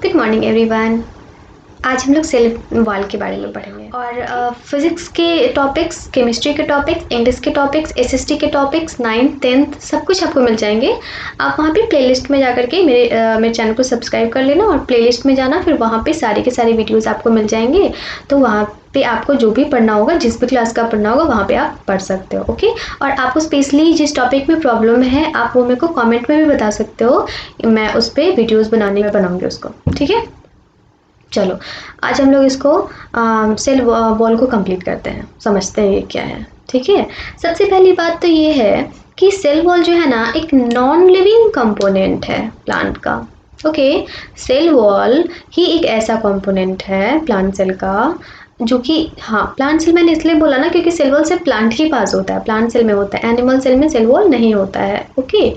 Good morning everyone. आज हम लोग सेल वॉल के बारे में पढ़ेंगे और फिजिक्स के टॉपिक्स, केमिस्ट्री के टॉपिक्स, इंग्लिश के टॉपिक्स, एसएसटी के टॉपिक्स, 9th 10th सब कुछ आपको मिल जाएंगे। आप वहाँ पे प्लेलिस्ट में जाकर के मेरे चैनल को सब्सक्राइब कर लेना और प्लेलिस्ट में जाना, फिर वहाँ पे सारे के सारे वीडियोज़ आपको मिल जाएंगे। तो वहाँ पे आपको जो भी पढ़ना होगा, जिस भी क्लास का पढ़ना होगा, वहाँ पे आप पढ़ सकते हो। ओके, और आपको स्पेशली जिस टॉपिक में प्रॉब्लम है आप वो मेरे को कमेंट में भी बता सकते हो, मैं उस पर वीडियोज़ बनाऊँगी उसको। ठीक है, चलो आज हम लोग इसको सेल वॉल को कंप्लीट करते हैं, समझते हैं ये क्या है। ठीक है, सबसे पहली बात तो ये है कि सेल वॉल जो है ना एक नॉन लिविंग कंपोनेंट है प्लांट का। ओके, सेल वॉल ही एक ऐसा कंपोनेंट है प्लांट सेल का जो कि, हाँ, प्लांट सेल मैंने इसलिए बोला ना क्योंकि सेल वॉल सिर्फ प्लांट के पास होता है, प्लांट सेल में होता है, एनिमल सेल में सेल वॉल नहीं होता है। ओके,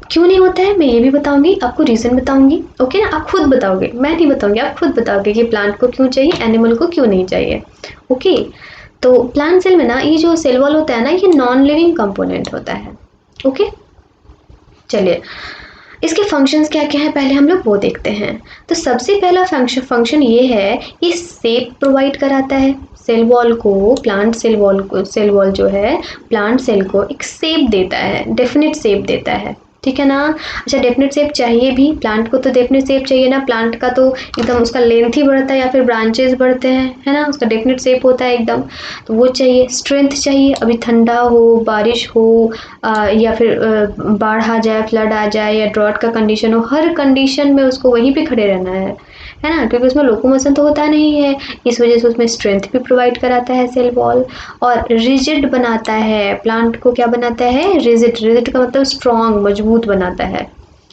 क्यों नहीं होता है मैं ये भी बताऊंगी, आपको रीज़न बताऊंगी। ओके ना, आप खुद बताओगे, मैं नहीं बताऊंगी, आप खुद बताओगे कि प्लांट को क्यों चाहिए, एनिमल को क्यों नहीं चाहिए। ओके, तो प्लांट सेल में ना ये जो सेल वॉल होता है ना, ये नॉन लिविंग कंपोनेंट होता है। ओके, चलिए इसके फंक्शंस क्या क्या है पहले हम लोग वो देखते हैं। तो सबसे पहला फंक्शन ये है, ये शेप प्रोवाइड कराता है सेल वॉल को। प्लांट सेल वॉल जो है प्लांट सेल को एक शेप देता है, डेफिनेट शेप देता है। ठीक है ना। अच्छा, डेफिनेट शेप चाहिए भी, प्लांट को तो डेफिनेट शेप चाहिए ना, प्लांट का तो एकदम उसका लेंथ ही बढ़ता है या फिर ब्रांचेस बढ़ते हैं, है ना, उसका डेफिनेट शेप होता है एकदम, तो वो चाहिए। स्ट्रेंथ चाहिए, अभी ठंडा हो, बारिश हो, या फिर बाढ़ आ जाए, फ्लड आ जाए या ड्रॉट का कंडीशन हो, हर कंडीशन में उसको वहीं पे खड़े रहना है ना, क्योंकि उसमें लोकोमोशन तो होता नहीं है, इस वजह से उसमें स्ट्रेंथ भी प्रोवाइड कराता है सेल वॉल। और रिजिड बनाता है प्लांट को, क्या बनाता है, रिजिड का मतलब स्ट्रॉन्ग, मजबूत बनाता है।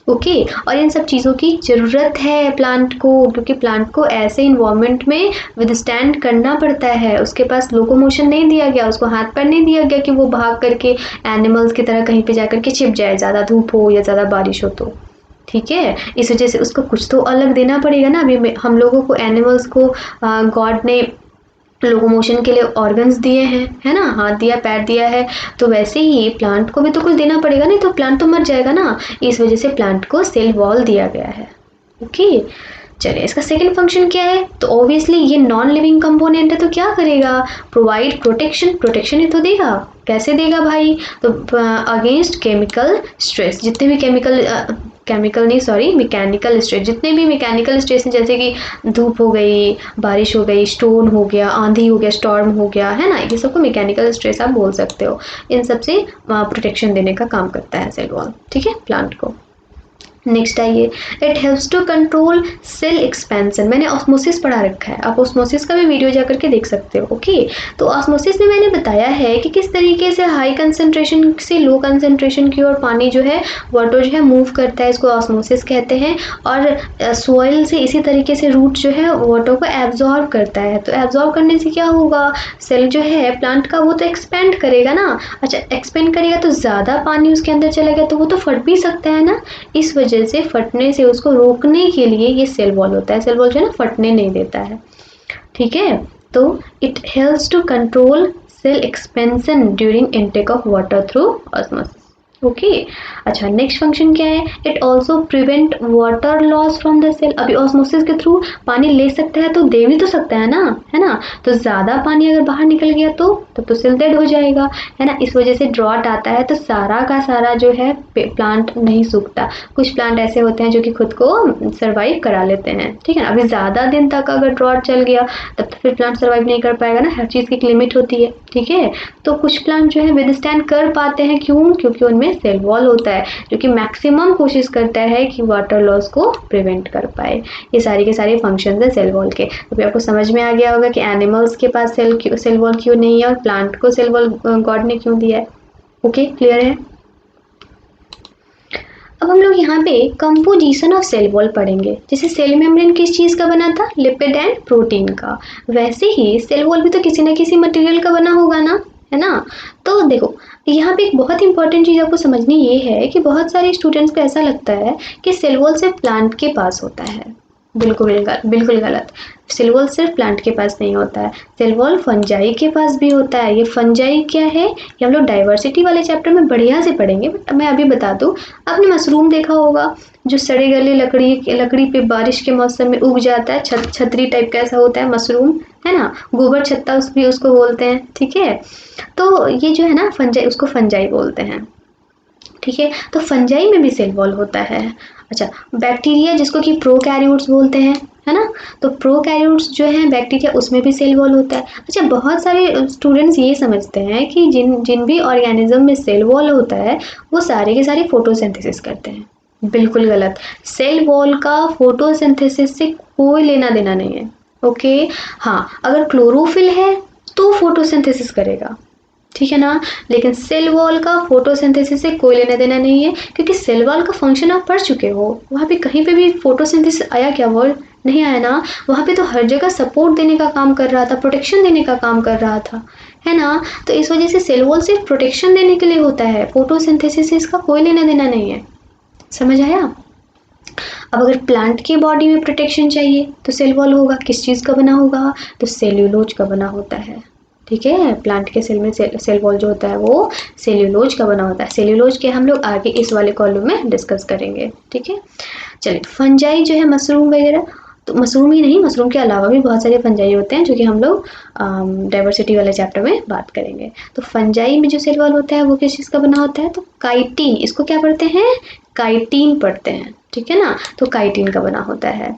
ओके, और इन सब चीज़ों की ज़रूरत है प्लांट को, क्योंकि प्लांट को ऐसे इन्वायरमेंट में विदस्टैंड करना पड़ता है। उसके पास लोकोमोशन नहीं दिया गया, उसको हाथ पैर नहीं दिया गया कि वो भाग करके एनिमल्स की तरह कहीं पे जाकर के छिप जाए, ज़्यादा धूप हो या ज़्यादा बारिश हो तो। ठीक है, इस वजह से उसको कुछ तो अलग देना पड़ेगा ना। अभी हम लोगों को, एनिमल्स को गॉड ने लोकोमोशन के लिए ऑर्गन्स दिए हैं, है ना, हाथ दिया, पैर दिया है, तो वैसे ही प्लांट को भी तो कुछ देना पड़ेगा, नहीं तो प्लांट तो मर जाएगा ना। इस वजह से प्लांट को सेल वॉल दिया गया है। ओके, चलिए इसका सेकंड फंक्शन क्या है। तो ऑब्वियसली ये नॉन लिविंग कंपोनेंट है, तो क्या करेगा, प्रोवाइड प्रोटेक्शन ही तो देगा। कैसे देगा भाई, तो अगेंस्ट केमिकल स्ट्रेस, जितने भी मैकेनिकल स्ट्रेस, जितने भी मैकेनिकल स्ट्रेस हैं, जैसे कि धूप हो गई, बारिश हो गई, स्टोन हो गया, आंधी हो गया, स्टॉर्म हो गया, है ना, ये सबको मैकेनिकल स्ट्रेस आप बोल सकते हो। इन सब से प्रोटेक्शन देने का काम करता है सेल वॉल। ठीक है, प्लांट को। नेक्स्ट आइए, it helps to control cell expansion. मैंने ऑस्मोसिस पढ़ा रखा है, आप ऑस्मोसिस का भी वीडियो जाकर के देख सकते हो। ओके, तो ऑस्मोसिस में मैंने बताया है कि किस तरीके से हाई कंसंट्रेशन से लो कंसंट्रेशन की ओर पानी जो है, वाटर जो है, मूव करता है, इसको ऑस्मोसिस कहते हैं। और सॉइल से इसी तरीके से रूट जो है वाटर को एब्जॉर्ब करता है, तो एब्जॉर्ब करने से क्या होगा, सेल जो है प्लांट का वो तो एक्सपेंड करेगा ना। अच्छा, एक्सपेंड करेगा तो ज़्यादा पानी उसके अंदर चला गया तो वो तो फट भी सकता है ना। इस वजह से फटने से उसको रोकने के लिए ये सेल वॉल होता है, सेल वॉल जो है ना फटने नहीं देता है। ठीक है, तो it helps to control cell expansion during intake of water through osmosis. Okay, अच्छा नेक्स्ट फंक्शन क्या है, it also prevent water loss from the cell. अभी ऑस्मोसिस के थ्रू पानी ले सकता है तो दे भी तो सकता है ना, है ना, तो ज़्यादा पानी अगर बाहर निकल गया तो तब तो सेल डेड हो जाएगा, है ना। इस वजह से ड्रॉट आता है तो सारा का सारा जो है प्लांट नहीं सूखता। कुछ प्लांट ऐसे होते हैं जो कि खुद को सर्वाइव करा लेते हैं। ठीक है ना, अभी ज़्यादा दिन तक अगर ड्रॉट चल गया तब तो फिर प्लांट सर्वाइव नहीं कर पाएगा ना, हर चीज़ की एक लिमिट होती है। ठीक है, तो कुछ प्लांट जो है विदस्टैंड कर पाते हैं, क्यों, क्योंकि उनमें सेल वॉल होता है जो कि मैक्सिमम कोशिश करता है कि वाटर लॉस को प्रिवेंट कर पाए। ये सारी के सारे फंक्शंस है सेल वॉल के। तो आपको समझ में आ गया होगा कि एनिमल्स के पास सेल वॉल क्यों नहीं है और प्लांट को सेल वॉल गॉड ने क्यों दिया है। ओके, क्लियर है। अब हम लोग यहाँ पे कंपोजिशन ऑफ सेल वॉल पढ़ेंगे। जैसे सेल मेम्ब्रेन किस चीज़ का बना था, लिपिड एंड प्रोटीन का, वैसे ही सेल वॉल भी तो किसी न किसी मटेरियल का बना होगा ना, है ना। तो देखो यहाँ पे एक बहुत इंपॉर्टेंट चीज़ आपको समझनी ये है कि बहुत सारे स्टूडेंट्स को ऐसा लगता है कि सेल वॉल सिर्फ प्लांट के पास होता है। बिल्कुल गलत। सेल वॉल सिर्फ प्लांट के पास नहीं होता है, सेल वॉल फंजाई के पास भी होता है। ये फंजाई क्या है, ये हम लोग डाइवर्सिटी वाले चैप्टर में बढ़िया से पढ़ेंगे, बट मैं अभी बता दूं। आपने मशरूम देखा होगा, जो सड़े गले लकड़ी पे बारिश के मौसम में उग जाता है, छतरी टाइप का ऐसा होता है मशरूम, है ना, गोबर छत्ता भी उसको बोलते हैं, ठीक है। तो ये जो है ना फंजाई, उसको फंजाई बोलते हैं, ठीक है। तो फंजाई में भी सेल वॉल होता है। अच्छा, बैक्टीरिया जिसको कि प्रोकैरियोट्स बोलते हैं, है ना, तो प्रोकैरियोट्स जो है बैक्टीरिया, उसमें भी सेल वॉल होता है। अच्छा, बहुत सारे स्टूडेंट्स ये समझते हैं कि जिन जिन भी ऑर्गेनिज्म में सेल वॉल होता है वो सारे के सारे फोटोसिंथेसिस करते हैं। बिल्कुल गलत। सेल वॉल का फोटोसिंथेसिस से कोई लेना देना नहीं है, ओके। हाँ, अगर क्लोरोफिल है तो फोटोसिंथेसिस करेगा, ठीक है ना, लेकिन सेल वॉल का फोटोसिंथेसिस से कोई लेना देना नहीं है, क्योंकि सेल वॉल का फंक्शन आप पढ़ चुके हो। वहाँ पे कहीं पे भी फोटोसिंथेसिस आया क्या, वर्ड नहीं आया ना। वहाँ पे तो हर जगह सपोर्ट देने का काम कर रहा था, प्रोटेक्शन देने का काम कर रहा था, है ना। तो इस वजह से सेल वॉल सिर्फ प्रोटेक्शन देने के लिए होता है, फोटोसिंथेसिस से इसका कोई लेना देना नहीं है। समझ आया। अब अगर प्लांट की बॉडी में प्रोटेक्शन चाहिए तो सेल वॉल होगा, किस चीज़ का बना होगा, तो सेल्यूलोज का बना होता है, ठीक है। प्लांट के सेल में सेल वॉल जो होता है वो सेल्यूलोज का बना होता है। सेल्यूलोज के हम लोग आगे इस वाले कॉलम में डिस्कस करेंगे, ठीक है। चलिए, फंजाई जो है मशरूम वगैरह, तो मशरूम ही नहीं, मशरूम के अलावा भी बहुत सारे फंजाई होते हैं जो कि हम लोग डाइवर्सिटी वाले चैप्टर में बात करेंगे। तो फंजाई में जो सेल वॉल होता है वो किस चीज़ का बना होता है, तो काइटिन, इसको क्या पढ़ते हैं, काइटिन पढ़ते हैं, ठीक है ना। तो काइटिन का बना होता है,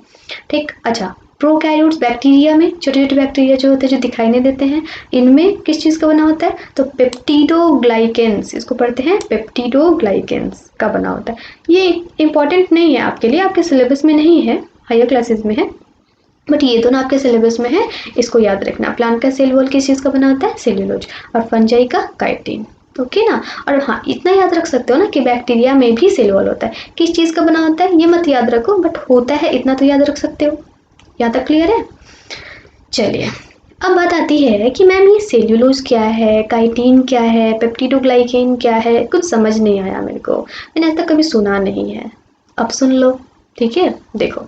ठीक। अच्छा, प्रोकैरियोट्स बैक्टीरिया में, छोटे छोटे बैक्टीरिया जो होते हैं जो दिखाई नहीं देते हैं, इनमें किस चीज़ का बना होता है, तो पेप्टिडोग्लाइकेंस, इसको पढ़ते हैं पेप्टिडोग्लाइकेंस का बना होता है। ये इंपॉर्टेंट नहीं है आपके लिए, आपके सिलेबस में नहीं है, हायर क्लासेस में है, बट ये दोनों आपके सिलेबस में है, इसको याद रखना। प्लांट का सेल वॉल किस चीज़ का बना होता है, सेल्यूलोज, और फंजाई का काइटिन, ओके ना। और हाँ, इतना याद रख सकते हो ना कि बैक्टीरिया में भी सेल वॉल होता है, किस चीज़ का बना होता है ये मत याद रखो, बट होता है इतना तो याद रख सकते हो। यहाँ तक क्लियर है। चलिए, अब बात आती है कि मैम ये सेल्यूलोज क्या है, काइटिन क्या है, पेप्टिडोग्लाइकेन क्या है, कुछ समझ नहीं आया मेरे को, मैंने आज तक कभी सुना नहीं है। अब सुन लो, ठीक है। देखो,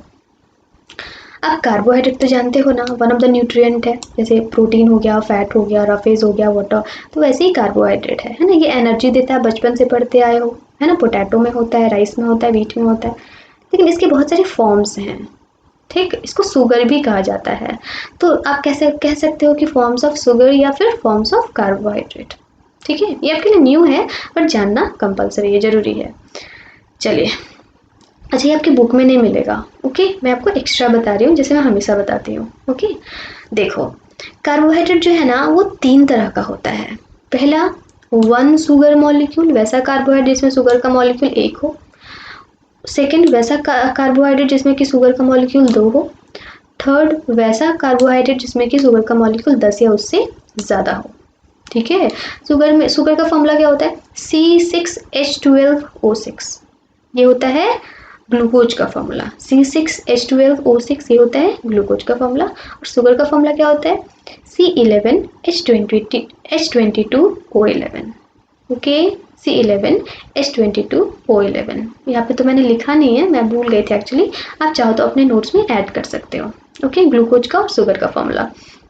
आप कार्बोहाइड्रेट तो जानते हो ना, वन ऑफ द न्यूट्रिएंट है, जैसे प्रोटीन हो गया, फैट हो गया, रफेज हो गया, वाटर, तो वैसे ही कार्बोहाइड्रेट है ना। ये एनर्जी देता है, बचपन से पढ़ते आए हो, है ना। पोटैटो में होता है, राइस में होता है, व्हीट में होता है, लेकिन इसके बहुत सारे फॉर्म्स हैं, ठीक। इसको शुगर भी कहा जाता है, तो आप कैसे कह सकते हो कि फॉर्म्स ऑफ शुगर या फिर फॉर्म्स ऑफ कार्बोहाइड्रेट, ठीक है। ये आपके लिए न्यू है, पर जानना कंपलसरी है, जरूरी है। चलिए, अच्छा, ये आपकी बुक में नहीं मिलेगा, ओके, मैं आपको एक्स्ट्रा बता रही हूँ जैसे मैं हमेशा बताती हूँ, ओके। देखो, कार्बोहाइड्रेट जो है ना वो 3 तरह का होता है। पहला, 1 शुगर मॉलिक्यूल, वैसा कार्बोहाइड्रेट जिसमें शुगर का मॉलिक्यूल 1 हो। सेकेंड, वैसा कार्बोहाइड्रेट जिसमें कि शुगर का मॉलिक्यूल 2 हो। थर्ड, वैसा कार्बोहाइड्रेट जिसमें कि शुगर का मॉलिक्यूल 10 या उससे ज़्यादा हो, ठीक है। शुगर का फॉर्मूला क्या होता है, C6H12O6, ये होता है ग्लूकोज का फॉर्मूला। C6H12O6 ये होता है ग्लूकोज का फॉर्मूला। और शुगर का फॉर्मूला क्या होता है, C11H22O11, ओके, C11H22O11। यहाँ पे तो मैंने लिखा नहीं है, मैं भूल गई थी एक्चुअली, आप चाहो तो अपने नोट्स में ऐड कर सकते हो, ओके। ग्लूकोज का और शुगर का फॉर्मूला,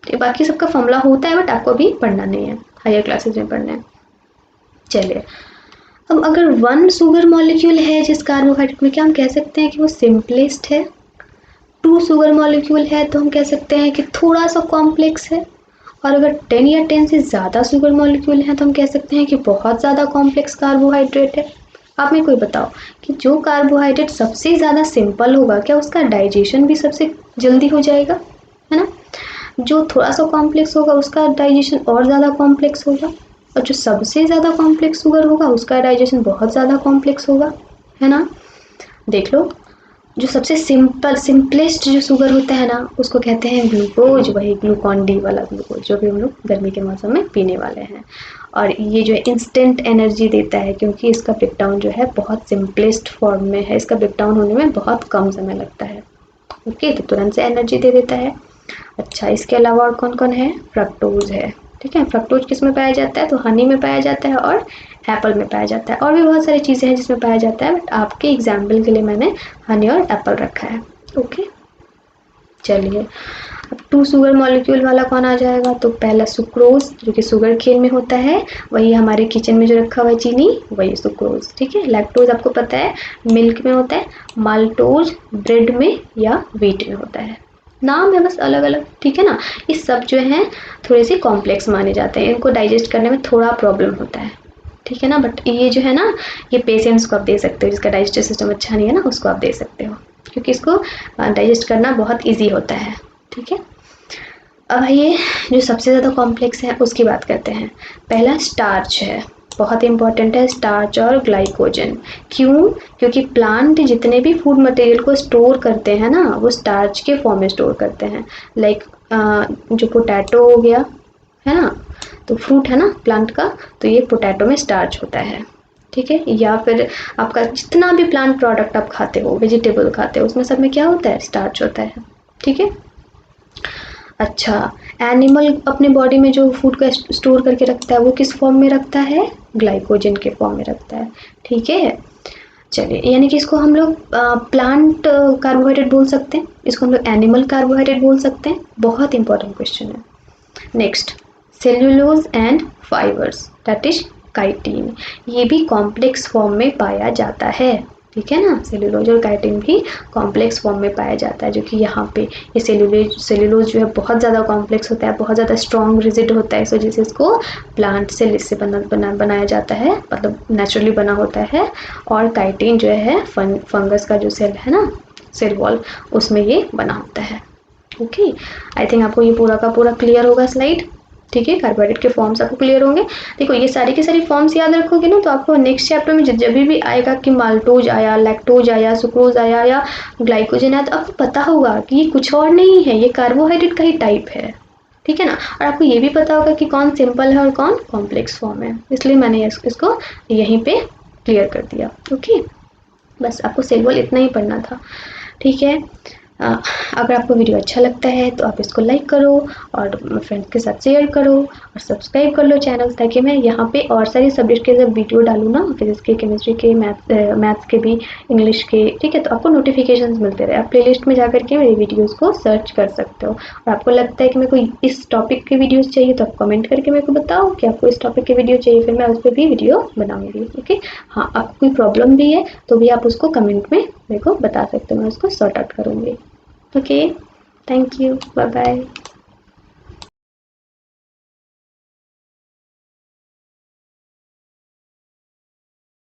तो बाकी सबका फॉर्मूला होता है, बट आपको अभी पढ़ना नहीं है, हायर क्लासेस में पढ़ना है। चलिए, अब अगर 1 शुगर मॉलिक्यूल है जिस कार्बोहाइड्रेट में, क्या हम कह सकते हैं कि वो सिंपलेस्ट है। 2 शुगर मॉलिक्यूल है तो हम कह सकते हैं कि थोड़ा सा कॉम्प्लेक्स है। और अगर 10 या 10 से ज़्यादा शुगर मॉलिक्यूल हैं तो हम कह सकते हैं कि बहुत ज़्यादा कॉम्प्लेक्स कार्बोहाइड्रेट है। आप मेरे को बताओ कि जो कार्बोहाइड्रेट सबसे ज़्यादा सिंपल होगा, क्या उसका डाइजेशन भी सबसे जल्दी हो जाएगा, है ना। जो थोड़ा सा कॉम्प्लेक्स होगा उसका डाइजेशन और ज़्यादा कॉम्प्लेक्स होगा, और जो सबसे ज़्यादा कॉम्प्लेक्स शुगर होगा उसका डाइजेशन बहुत ज़्यादा कॉम्प्लेक्स होगा, है ना। देख लो, जो सबसे सिंपलेस्ट जो शुगर होता है ना उसको कहते हैं ग्लूकोज, वही ग्लूकॉन डी वाला ग्लूकोज जो भी हम लोग गर्मी के मौसम में पीने वाले हैं। और ये जो है इंस्टेंट एनर्जी देता है, क्योंकि इसका ब्रेकडाउन जो है बहुत सिंपलेस्ट फॉर्म में है, इसका ब्रेकडाउन होने में बहुत कम समय लगता है, ओके, तो तुरंत से एनर्जी दे देता है। अच्छा, इसके अलावा और कौन कौन है, फ्रक्टोज है, ठीक है। फ्रक्टोज किस में पाया जाता है, तो हनी में पाया जाता है और एप्पल में पाया जाता है, और भी बहुत सारी चीज़ें हैं जिसमें पाया जाता है, बट आपके एग्जाम्पल के लिए मैंने हनी और एप्पल रखा है, ओके। चलिए अब 2 शुगर मॉलिक्यूल वाला कौन आ जाएगा, तो पहला सुक्रोज जो कि शुगर केन में होता है, वही हमारे किचन में जो रखा हुआ है चीनी वही सुक्रोज, ठीक है। लैक्टोज आपको पता है मिल्क में होता है, माल्टोज ब्रेड में या व्हीट में होता है, नाम है बस अलग अलग, ठीक है ना। ये सब जो है थोड़े से कॉम्प्लेक्स माने जाते हैं, इनको डाइजेस्ट करने में थोड़ा प्रॉब्लम होता है, ठीक है ना। बट ये जो है ना ये पेशेंट्स को आप दे सकते हो, जिसका डाइजेस्टिव सिस्टम अच्छा नहीं है ना उसको आप दे सकते हो, क्योंकि इसको डाइजेस्ट करना बहुत ईजी होता है, ठीक है। अब ये जो सबसे ज़्यादा कॉम्प्लेक्स है उसकी बात करते हैं। पहला स्टार्च है, बहुत इंपॉर्टेंट है स्टार्च और ग्लाइकोजन। क्यों, क्योंकि प्लांट जितने भी फूड मटेरियल को स्टोर करते हैं ना वो स्टार्च के फॉर्म में स्टोर करते हैं। लाइक जो पोटैटो हो गया है ना, तो फ्रूट है ना प्लांट का, तो ये पोटैटो में स्टार्च होता है, ठीक है। या फिर आपका जितना भी प्लांट प्रोडक्ट आप खाते हो, वेजिटेबल खाते हो, उसमें सब में क्या होता है, स्टार्च होता है, ठीक है। अच्छा, एनिमल अपने बॉडी में जो फूड का स्टोर करके रखता है वो किस फॉर्म में रखता है, ग्लाइकोजन के फॉर्म में रखता है, ठीक है। चलिए, यानी कि इसको हम लोग प्लांट कार्बोहाइड्रेट बोल सकते हैं, इसको हम लोग एनिमल कार्बोहाइड्रेट बोल सकते हैं। बहुत इंपॉर्टेंट क्वेश्चन है। Next, cellulose and fibres that is chitin, ये भी कॉम्प्लेक्स फॉर्म में पाया जाता है, ठीक है ना। सेल्यूलोज और काइटिन भी कॉम्प्लेक्स फॉर्म में पाया जाता है, जो कि यहाँ पे ये सेल्यूलोज जो है बहुत ज़्यादा कॉम्प्लेक्स होता है, बहुत ज़्यादा स्ट्रॉन्ग रिजिड होता है, इस वजह से इसको प्लांट सेल इससे बनाया जाता है, मतलब नेचुरली बना होता है। और काइटिन जो है फंगस का जो सेल है ना, सेल वॉल, उसमें ये बना होता है। ओके, आई थिंक आपको ये पूरा का पूरा क्लियर होगा स्लाइड, ठीक है। कार्बोहाइड्रेट के फॉर्म्स आपको क्लियर होंगे। देखो ये सारी की सारी फॉर्म्स याद रखोगे ना तो आपको नेक्स्ट चैप्टर में जब भी आएगा कि माल्टोज आया, लैक्टोज आया, सुक्रोज आया या ग्लाइकोजन आया, तो आपको पता होगा कि ये कुछ और नहीं है, ये कार्बोहाइड्रेट का ही टाइप है, ठीक है ना। और आपको ये भी पता होगा कि कौन सिंपल है और कौन कॉम्प्लेक्स फॉर्म है, इसलिए मैंने इसको यहीं पे क्लियर कर दिया। ओके, बस आपको सेल वॉल इतना ही पढ़ना था, ठीक है। अगर आपको वीडियो अच्छा लगता है तो आप इसको लाइक करो और फ्रेंड्स के साथ शेयर करो और सब्सक्राइब कर लो चैनल, ताकि मैं यहाँ पे और सारी सब्जेक्ट के जब वीडियो डालूँ ना, फिजिक्स के, केमिस्ट्री के, मैथ्स के भी, इंग्लिश के, ठीक है, तो आपको नोटिफिकेशंस मिलते रहे। आप प्लेलिस्ट में जा करके मेरी वीडियोज़ को सर्च कर सकते हो। और आपको लगता है कि मेरे को इस टॉपिक के वीडियोज़ चाहिए तो आप कमेंट करके मेरे को बताओ कि आपको इस टॉपिक के वीडियो चाहिए, फिर मैं उस पर भी वीडियो बनाऊँगी, ओके। हाँ, आपको कोई प्रॉब्लम भी है तो भी आप उसको कमेंट में मेरे को बता सकते हो, मैं उसको सॉर्ट आउट करूँगी। Okay, thank you. Bye bye.